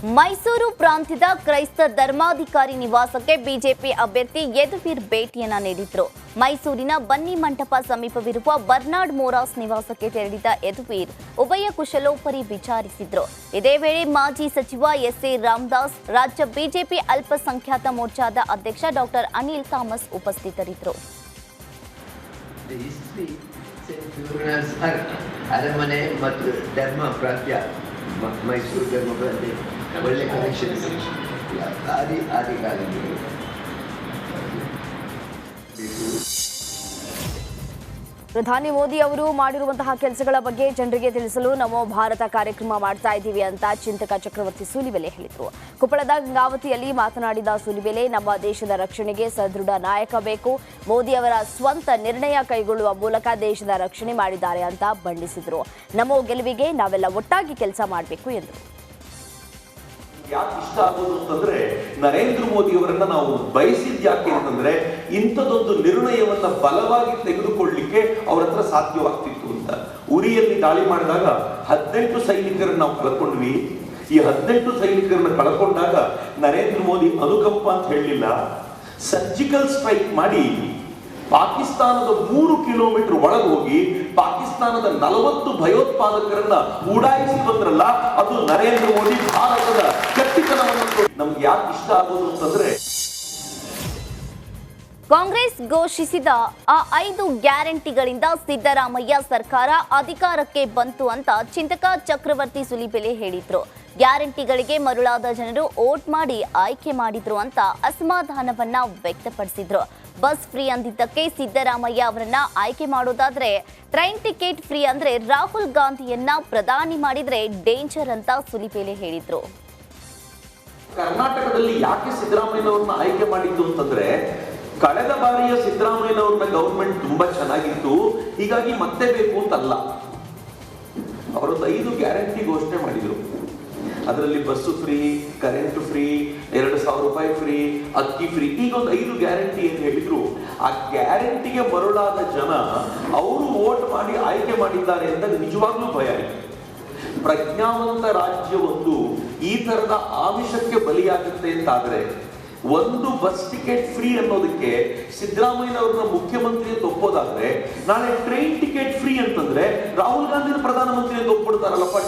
ಮೈಸೂರು ಪ್ರಾಂತ್ಯದ ಕ್ರೈಸ್ತ ಧರ್ಮಾಧಿಕಾರಿ ನಿವಾಸಕ್ಕೆ ಬಿಜೆಪಿ ಅಭ್ಯರ್ಥಿ ಯದುವೀರ್ ಭೇಟಿಯನ್ನ ನೀಡಿದ್ರು. ಮೈಸೂರಿನ ಬನ್ನಿ ಮಂಟಪ ಸಮೀಪವಿರುವ ಬರ್ನಾರ್ಡ್ ಮೋರಾಸ್ ನಿವಾಸಕ್ಕೆ ತೆರಳಿದ ಯದುವೀರ್ ಉಭಯ ಕುಶಲೋಪರಿ ವಿಚಾರಿಸಿದ್ರು. ಇದೇ ವೇಳೆ ಮಾಜಿ ಸಚಿವ ಎಸ್.ಎ. ರಾಮದಾಸ್, ರಾಜ್ಯ ಬಿಜೆಪಿ ಅಲ್ಪಸಂಖ್ಯಾತ ಮೋರ್ಚಾದ ಅಧ್ಯಕ್ಷ ಡಾಕ್ಟರ್ ಅನಿಲ್ ಥಾಮಸ್ ಉಪಸ್ಥಿತರಿದ್ದರು. ಅರಮನೆ ಮತ್ತು ಧರ್ಮ ಪ್ರಾಂತ್ಯ ಮೈಸೂರು ಧರ್ಮ ಪ್ರಾಂತ್ಯ ಒಳ್ಳೆ ಕನೆಕ್ಷನ್ ಆದಿಕಾಲ. ಪ್ರಧಾನಿ ಮೋದಿ ಅವರು ಮಾಡಿರುವಂತಹ ಕೆಲಸಗಳ ಬಗ್ಗೆ ಜನರಿಗೆ ತಿಳಿಸಲು ನಮೋ ಭಾರತ ಕಾರ್ಯಕ್ರಮ ಮಾಡ್ತಾ ಇದ್ದೀವಿ ಅಂತ ಚಿಂತಕ ಚಕ್ರವರ್ತಿ ಸೂಲಿಬೆಲೆ ಹೇಳಿದರು. ಕೊಪ್ಪಳದ ಗಂಗಾವತಿಯಲ್ಲಿ ಮಾತನಾಡಿದ ಸೂಲಿಬೆಲೆ, ನಮ್ಮ ದೇಶದ ರಕ್ಷಣೆಗೆ ಸದೃಢ ನಾಯಕ ಬೇಕು. ಮೋದಿ ಅವರ ಸ್ವಂತ ನಿರ್ಣಯ ಕೈಗೊಳ್ಳುವ ಮೂಲಕ ದೇಶದ ರಕ್ಷಣೆ ಮಾಡಿದ್ದಾರೆ ಅಂತ ಬಣ್ಣಿಸಿದರು. ನಮೋ ಗೆಲುವಿಗೆ ನಾವೆಲ್ಲ ಒಟ್ಟಾಗಿ ಕೆಲಸ ಮಾಡಬೇಕು ಎಂದರು. ಯಾಕೆ ಇಷ್ಟ ಆಗೋದು ಅಂತಂದ್ರೆ, ನರೇಂದ್ರ ಮೋದಿ ಅವರನ್ನ ನಾವು ಬಯಸಿದ್ ಯಾಕೆ ಅಂತಂದ್ರೆ, ಇಂಥದೊಂದು ನಿರ್ಣಯವನ್ನ ಬಲವಾಗಿ ತೆಗೆದುಕೊಳ್ಳಲಿಕ್ಕೆ ಅವ್ರ ಹತ್ರ ಸಾಧ್ಯವಾಗ್ತಿತ್ತು ಅಂತ. ಉರಿಯಲ್ಲಿ ದಾಳಿ ಮಾಡಿದಾಗ 18 ಸೈನಿಕರನ್ನ ನಾವು ಕಳ್ಕೊಂಡ್ವಿ. ಈ 18 ಸೈನಿಕರನ್ನ ಕಳ್ಕೊಂಡಾಗ ನರೇಂದ್ರ ಮೋದಿ ಅನುಕಂಪ ಅಂತ ಹೇಳಲಿಲ್ಲ, ಸರ್ಜಿಕಲ್ ಸ್ಟ್ರೈಕ್ ಮಾಡಿ ಪಾಕಿಸ್ತಾನದ 3 ಕಿಲೋಮೀಟರ್ ಒಳಗೆ ಹೋಗಿ ಪಾಕಿಸ್ತಾನದ 40 ಭಯೋತ್ಪಾದಕರನ್ನ ಉಡಾಯಿಸಿ ಬಂದ್ರಲ್ಲ, ಅದು ನರೇಂದ್ರ ಮೋದಿ ಭಾರತದ ಗಟ್ಟಿತನವನ್ನು. ನಮ್ಗೆ ಯಾಕೆ ಇಷ್ಟ ಆಗೋದು ಅಂತಂದ್ರೆ, ಕಾಂಗ್ರೆಸ್ ಘೋಷಿಸಿದ ಆ 5 ಗ್ಯಾರಂಟಿಗಳಿಂದ ಸಿದ್ದರಾಮಯ್ಯ ಸರ್ಕಾರ ಅಧಿಕಾರಕ್ಕೆ ಬಂತು ಅಂತ ಚಿಂತಕ ಚಕ್ರವರ್ತಿ ಸೂಲಿಬೆಲೆ ಹೇಳಿದ್ರು. ಗ್ಯಾರಂಟಿಗಳಿಗೆ ಮರುಳಾದ ಜನರು ವೋಟ್ ಮಾಡಿ ಆಯ್ಕೆ ಮಾಡಿದ್ರು ಅಂತ ಅಸಮಾಧಾನವನ್ನ ವ್ಯಕ್ತಪಡಿಸಿದ್ರು. ಬಸ್ ಫ್ರೀ ಅಂದಿದ್ದಕ್ಕೆ ಸಿದ್ದರಾಮಯ್ಯ ಅವರನ್ನ ಆಯ್ಕೆ ಮಾಡೋದಾದ್ರೆ, ಟ್ರೈನ್ ಟಿಕೆಟ್ ಫ್ರೀ ಅಂದ್ರೆ ರಾಹುಲ್ ಗಾಂಧಿಯನ್ನ ಪ್ರಧಾನಿ ಮಾಡಿದ್ರೆ ಡೇಂಜರ್ ಅಂತ ಸೂಲಿಬೆಲೆ ಹೇಳಿದ್ರು. ಕರ್ನಾಟಕದಲ್ಲಿ ಯಾಕೆ ಸಿದ್ದರಾಮಯ್ಯನವ್ರನ್ನ ಆಯ್ಕೆ ಮಾಡಿದ್ದು ಅಂತಂದ್ರೆ, ಕಳೆದ ಬಾರಿಯ ಸಿದ್ದರಾಮಯ್ಯನವ್ರನ್ನ ಗವರ್ಮೆಂಟ್ ತುಂಬಾ ಚೆನ್ನಾಗಿತ್ತು, ಹೀಗಾಗಿ ಮತ್ತೆ ಬೇಕು ಅಂತಲ್ಲ. ಅವರೊಂದು 5 ಗ್ಯಾರಂಟಿ ಘೋಷಣೆ ಮಾಡಿದ್ರು. ಅದರಲ್ಲಿ ಬಸ್ಸು ಫ್ರೀ, ಕರೆಂಟ್ ಫ್ರೀ, 2,000 ರೂಪಾಯಿ ಫ್ರೀ, ಅಕ್ಕಿ ಫ್ರೀ, ಈಗ ಒಂದು 5 ಗ್ಯಾರಂಟಿ ಏನು ಹೇಳಿದ್ರು. ಆ ಗ್ಯಾರಂಟಿಗೆ ಮರುಳಾದ ಜನ ಅವರು ವೋಟ್ ಮಾಡಿ ಆಯ್ಕೆ ಮಾಡಿದ್ದಾರೆ ಅಂತ ನಿಜವಾಗ್ಲೂ ಭಯ ಆಯಿತು. ಪ್ರಜ್ಞಾವಂತ ರಾಜ್ಯವೊಂದು ಈ ತರದ ಆಮಿಷಕ್ಕೆ ಬಲಿಯಾಗುತ್ತೆ ಅಂತಾದ್ರೆ, ಒಂದು ಬಸ್ ಟಿಕೆಟ್ ಫ್ರೀ ಅನ್ನೋದಕ್ಕೆ ಸಿದ್ದರಾಮಯ್ಯನವ್ರನ್ನ ಮುಖ್ಯಮಂತ್ರಿ ಅಂತ ಒಪ್ಪೋದಾದ್ರೆ, ನಾಳೆ ಟ್ರೈನ್ ಟಿಕೆಟ್ ಫ್ರೀ ಅಂತಂದ್ರೆ ರಾಹುಲ್ ಗಾಂಧಿ ಪ್ರಧಾನಮಂತ್ರಿ ಅಂತ ಒಪ್ಪಿಡ್ತಾರಲ್ಲಪ್ಪ.